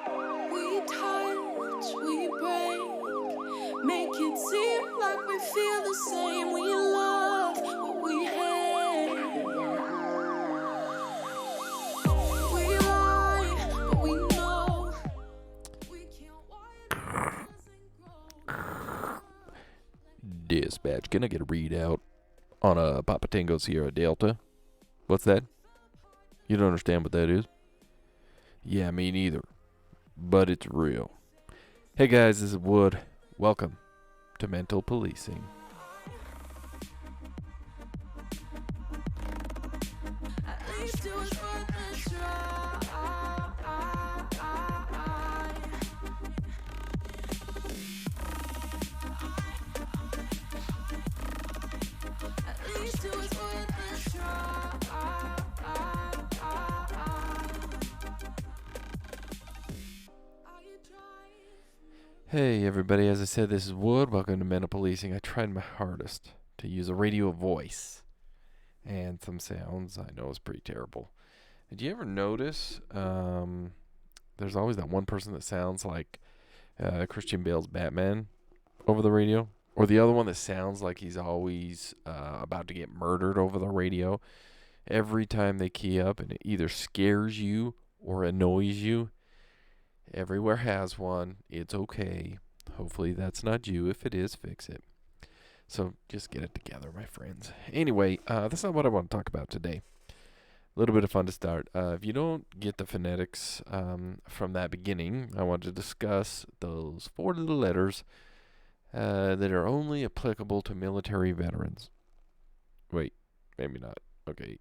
We touch, we break, make it seem like we feel the same. We love what we hate. We lie, but we know we can't why it doesn't grow. Dispatch, can I get a readout on a Papa Tango Sierra Delta? What's that? You don't understand what that is? Yeah, me neither. But it's real. Hey guys, this is Wood. Welcome to Mental Policing. At least it was worth a try. At least it was worth a try. Hey everybody, as I said, this is Wood. Welcome to Mental Policing. I tried my hardest to use a radio voice and some sounds. I know it's pretty terrible. Did you ever notice there's always that one person that sounds like Christian Bale's Batman over the radio? Or the other one that sounds like he's always about to get murdered over the radio. Every time they key up, and it either scares you or annoys you. Everywhere has one. It's okay. Hopefully that's not you. If it is, fix it. So just get it together, my friends. Anyway, that's not what I want to talk about today. A little bit of fun to start. If you don't get the phonetics from that beginning, I want to discuss those 4 little letters that are only applicable to military veterans. Wait, maybe not. Okay.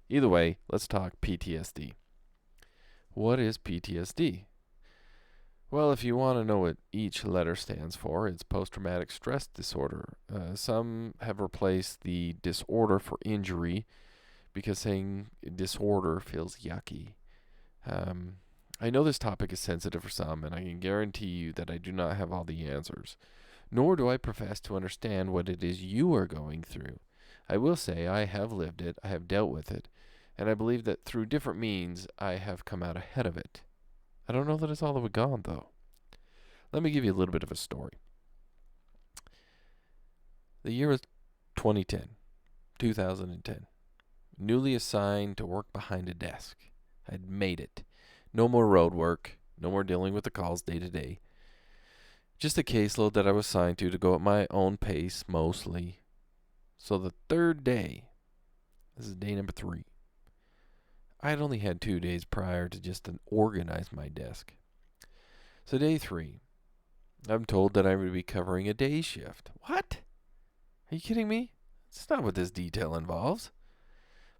Either way, let's talk PTSD. What is PTSD? Well, if you want to know what each letter stands for, it's post-traumatic stress disorder. Some have replaced the disorder for injury because saying disorder feels yucky. I know this topic is sensitive for some, and I can guarantee you that I do not have all the answers, nor do I profess to understand what it is you are going through. I will say I have lived it, I have dealt with it, and I believe that through different means I have come out ahead of it. I don't know that it's all the way gone, though. Let me give you a little bit of a story. The year was 2010. Newly assigned to work behind a desk. I'd made it. No more road work. No more dealing with the calls day to day. Just a caseload that I was assigned to go at my own pace, mostly. So the third day, this is day number 3, I had only had 2 days prior to just organize my desk. So day 3, I'm told that I would be covering a day shift. What? Are you kidding me? That's not what this detail involves.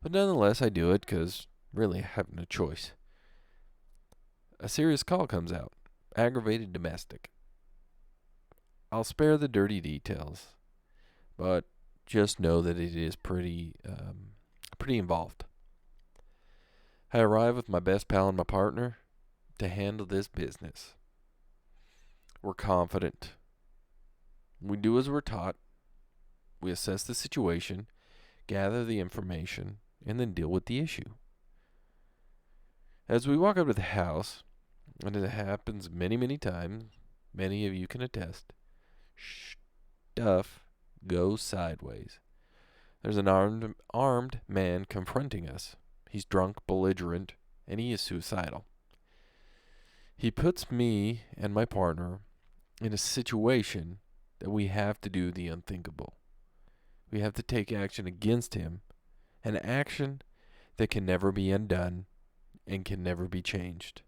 But nonetheless, I do it because really I have no choice. A serious call comes out. Aggravated domestic. I'll spare the dirty details, but just know that it is pretty involved. I arrive with my best pal and my partner to handle this business. We're confident. We do as we're taught. We assess the situation, gather the information, and then deal with the issue. As we walk up to the house, and it happens many, many times, many of you can attest, stuff goes sideways. There's an armed man confronting us. He's drunk, belligerent, and he is suicidal. He puts me and my partner in a situation that we have to do the unthinkable. We have to take action against him, an action that can never be undone and can never be changed.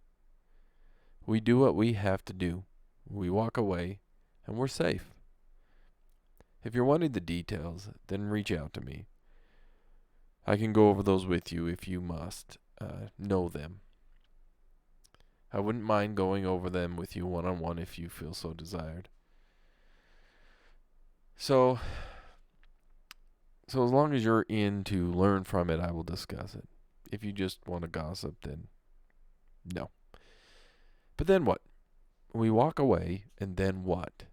We do what we have to do. We walk away, and we're safe. If you're wanting the details, then reach out to me. I can go over those with you if you must know them. I wouldn't mind going over them with you one-on-one if you feel so desired. So as long as you're in to learn from it, I will discuss it. If you just want to gossip, then no. But then what? We walk away, and then what?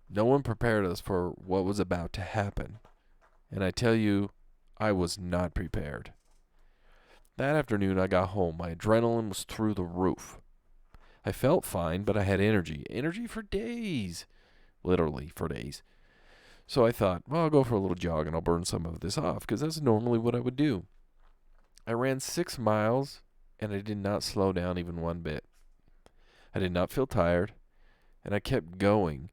No one prepared us for what was about to happen. And I tell you, I was not prepared. That afternoon I got home. My adrenaline was through the roof. I felt fine, but I had energy. Energy for days. Literally for days. So I thought, well, I'll go for a little jog and I'll burn some of this off, because that's normally what I would do. I ran 6 miles, and I did not slow down even one bit. I did not feel tired, and I kept going.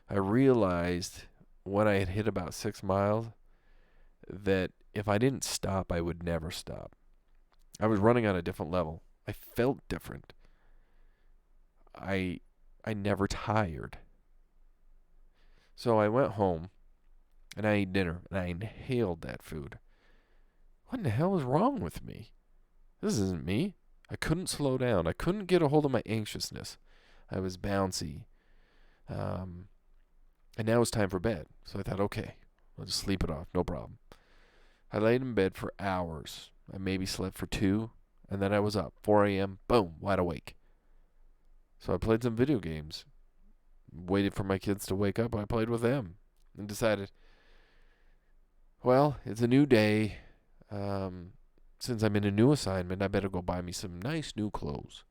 I realized when I had hit about 6 miles that if I didn't stop, I would never stop. I was running on a different level. I felt different. I never tired. So I went home, and I ate dinner, and I inhaled that food. What in the hell is wrong with me? This isn't me. I couldn't slow down. I couldn't get a hold of my anxiousness. I was bouncy. And now it's time for bed. So I thought, okay, I'll just sleep it off. No problem. I laid in bed for hours. I maybe slept for 2, and then I was up. 4 a.m., boom, wide awake. So I played some video games. Waited for my kids to wake up. I played with them and decided, well, it's a new day. Since I'm in a new assignment, I better go buy me some nice new clothes.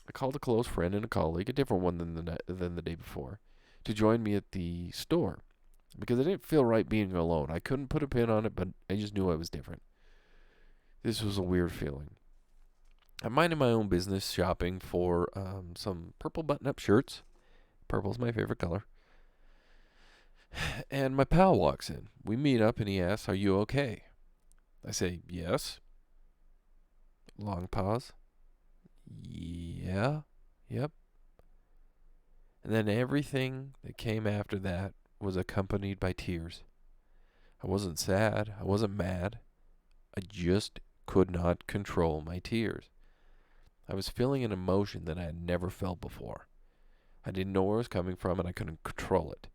I called a close friend and a colleague, a different one than the day before, to join me at the store, because I didn't feel right being alone. I couldn't put a pin on it, but I just knew I was different. This was a weird feeling. I'm minding my own business, shopping for some purple button-up shirts. Purple's my favorite color. And my pal walks in. We meet up, and he asks, "Are you okay?" I say, "Yes." Long pause. "Yeah. Yep." And then everything that came after that was accompanied by tears. I wasn't sad. I wasn't mad. I just could not control my tears. I was feeling an emotion that I had never felt before. I didn't know where it was coming from, and I couldn't control it.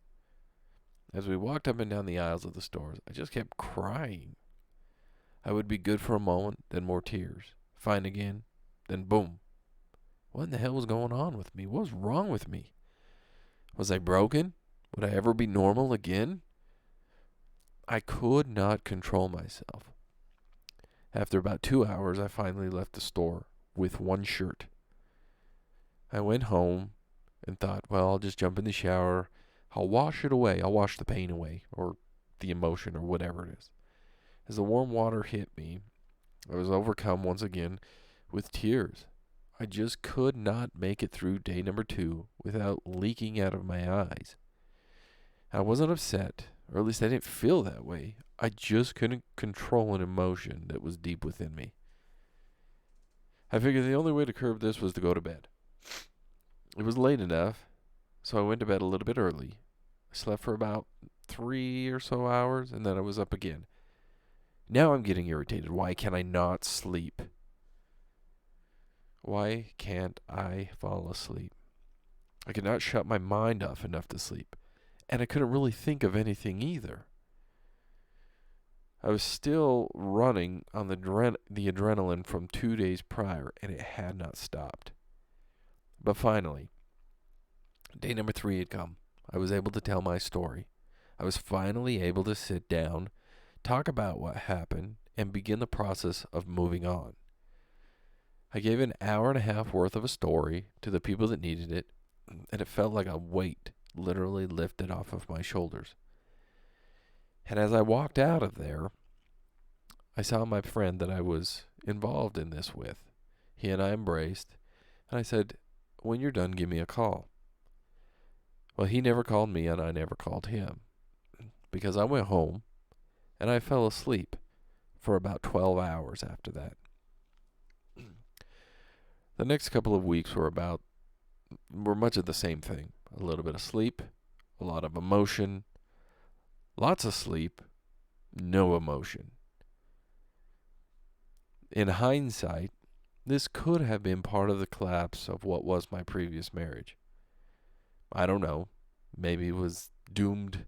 As we walked up and down the aisles of the stores, I just kept crying. I would be good for a moment, then more tears. Fine again, then boom. What in the hell was going on with me? What was wrong with me? Was I broken? Would I ever be normal again? I could not control myself. After about 2 hours, I finally left the store with one shirt. I went home and thought, well, I'll just jump in the shower. I'll wash it away. I'll wash the pain away, or the emotion, or whatever it is. As the warm water hit me, I was overcome once again with tears. I just could not make it through day number 2 without leaking out of my eyes. I wasn't upset, or at least I didn't feel that way. I just couldn't control an emotion that was deep within me. I figured the only way to curb this was to go to bed. It was late enough, so I went to bed a little bit early. I slept for about 3 or so hours, and then I was up again. Now I'm getting irritated. Why can't I not sleep? Why can't I fall asleep? I could not shut my mind off enough to sleep, and I couldn't really think of anything either. I was still running on the adrenaline from 2 days prior, and it had not stopped. But finally, day number 3 had come. I was able to tell my story. I was finally able to sit down, talk about what happened, and begin the process of moving on. I gave an hour and a half worth of a story to the people that needed it, and it felt like a weight literally lifted off of my shoulders. And as I walked out of there, I saw my friend that I was involved in this with. He and I embraced, and I said, "When you're done, give me a call." Well, he never called me, and I never called him, because I went home, and I fell asleep for about 12 hours after that. The next couple of weeks were much of the same thing. A little bit of sleep, a lot of emotion, lots of sleep, no emotion. In hindsight, this could have been part of the collapse of what was my previous marriage. I don't know. Maybe it was doomed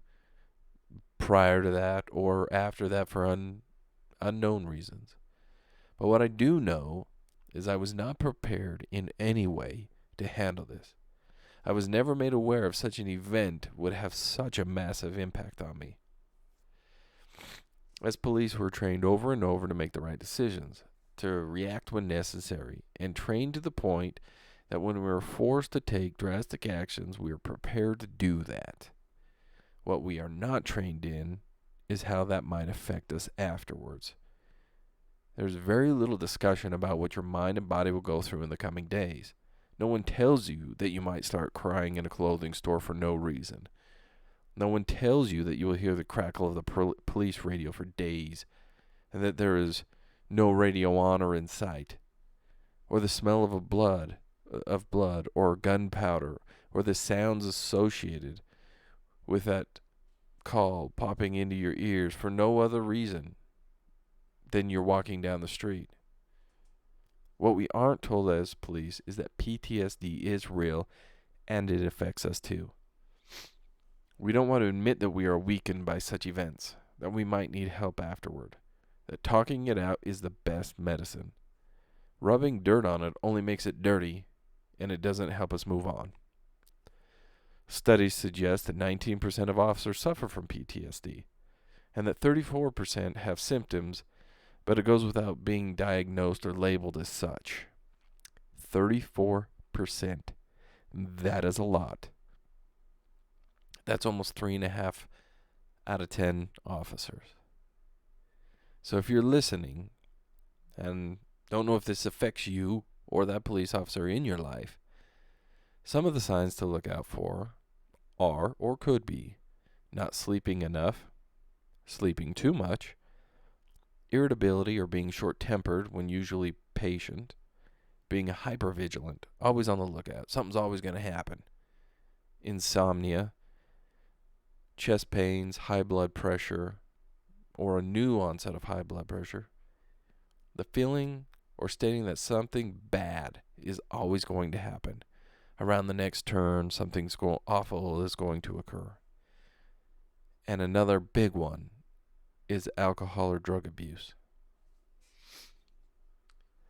prior to that or after that for unknown reasons. But what I do know is I was not prepared in any way to handle this. I was never made aware of such an event would have such a massive impact on me. As police, we're trained over and over to make the right decisions, to react when necessary, and trained to the point that when we are forced to take drastic actions, we are prepared to do that. What we are not trained in is how that might affect us afterwards. There's very little discussion about what your mind and body will go through in the coming days. No one tells you that you might start crying in a clothing store for no reason. No one tells you that you will hear the crackle of the police radio for days, and that there is no radio on or in sight, or the smell of blood, or gunpowder, or the sounds associated with that call popping into your ears for no other reason than you're walking down the street. What we aren't told as police is that PTSD is real and it affects us too. We don't want to admit that we are weakened by such events, that we might need help afterward, that talking it out is the best medicine. Rubbing dirt on it only makes it dirty, and it doesn't help us move on. Studies suggest that 19% of officers suffer from PTSD, and that 34% have symptoms, but it goes without being diagnosed or labeled as such. 34%. That is a lot. That's almost 3.5 out of 10 officers. So if you're listening and don't know if this affects you or that police officer in your life, some of the signs to look out for are, or could be, not sleeping enough, sleeping too much, irritability or being short-tempered when usually patient, being hypervigilant, always on the lookout, something's always going to happen, insomnia, chest pains, high blood pressure, or a new onset of high blood pressure, the feeling or stating that something bad is always going to happen. Around the next turn, something awful is going to occur. And another big one is alcohol or drug abuse.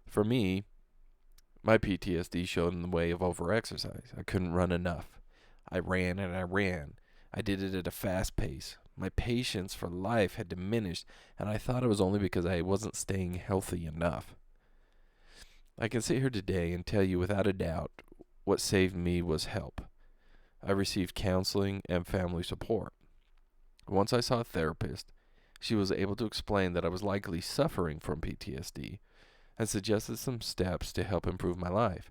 For me, my PTSD showed in the way of overexercise. I couldn't run enough. I ran and I ran. I did it at a fast pace. My patience for life had diminished, and I thought it was only because I wasn't staying healthy enough. I can sit here today and tell you without a doubt what saved me was help. I received counseling and family support. Once I saw a therapist, she was able to explain that I was likely suffering from PTSD and suggested some steps to help improve my life.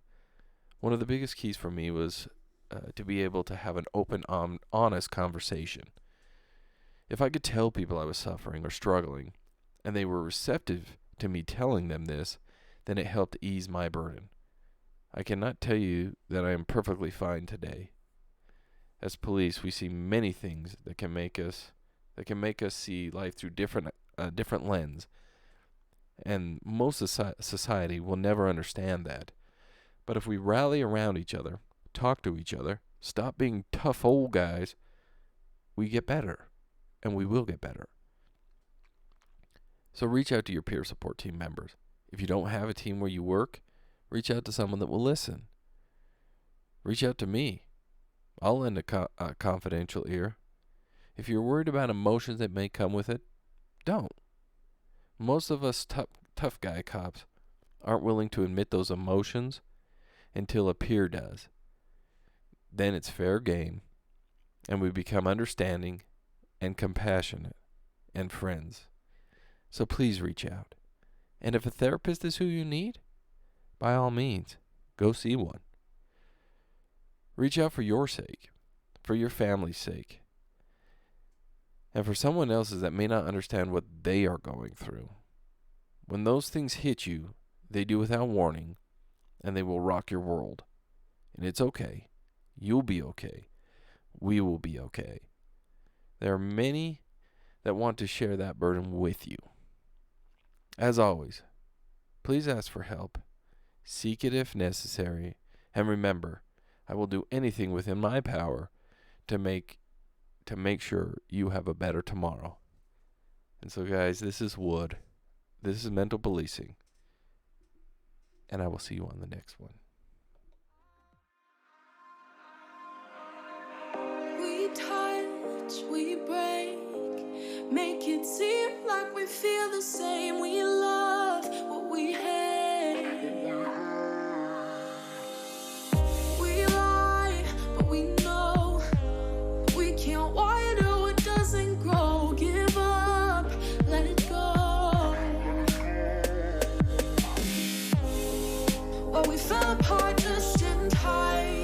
One of the biggest keys for me was to be able to have an open, honest conversation. If I could tell people I was suffering or struggling, and they were receptive to me telling them this, then it helped ease my burden. I cannot tell you that I am perfectly fine today. As police, we see many things that can make us see life through different lens, and most society will never understand that. But if we rally around each other, talk to each other, stop being tough old guys, we get better, and we will get better. So reach out to your peer support team members. If you don't have a team where you work, reach out to someone that will listen. Reach out to me. I'll lend a confidential ear. If you're worried about emotions that may come with it, don't. Most of us tough guy cops aren't willing to admit those emotions until a peer does. Then it's fair game, and we become understanding and compassionate and friends. So please reach out. And if a therapist is who you need, by all means, go see one. Reach out for your sake, for your family's sake, and for someone else's that may not understand what they are going through. When those things hit you, they do without warning, and they will rock your world. And it's okay. You'll be okay. We will be okay. There are many that want to share that burden with you. As always, please ask for help. Seek it if necessary. And remember, I will do anything within my power to make sure you have a better tomorrow. And so, guys, this is Wood. This is Mental Policing. And I will see you on the next one. We touch, we break, make it seem like we feel the same. We love what we hate. apart just in time.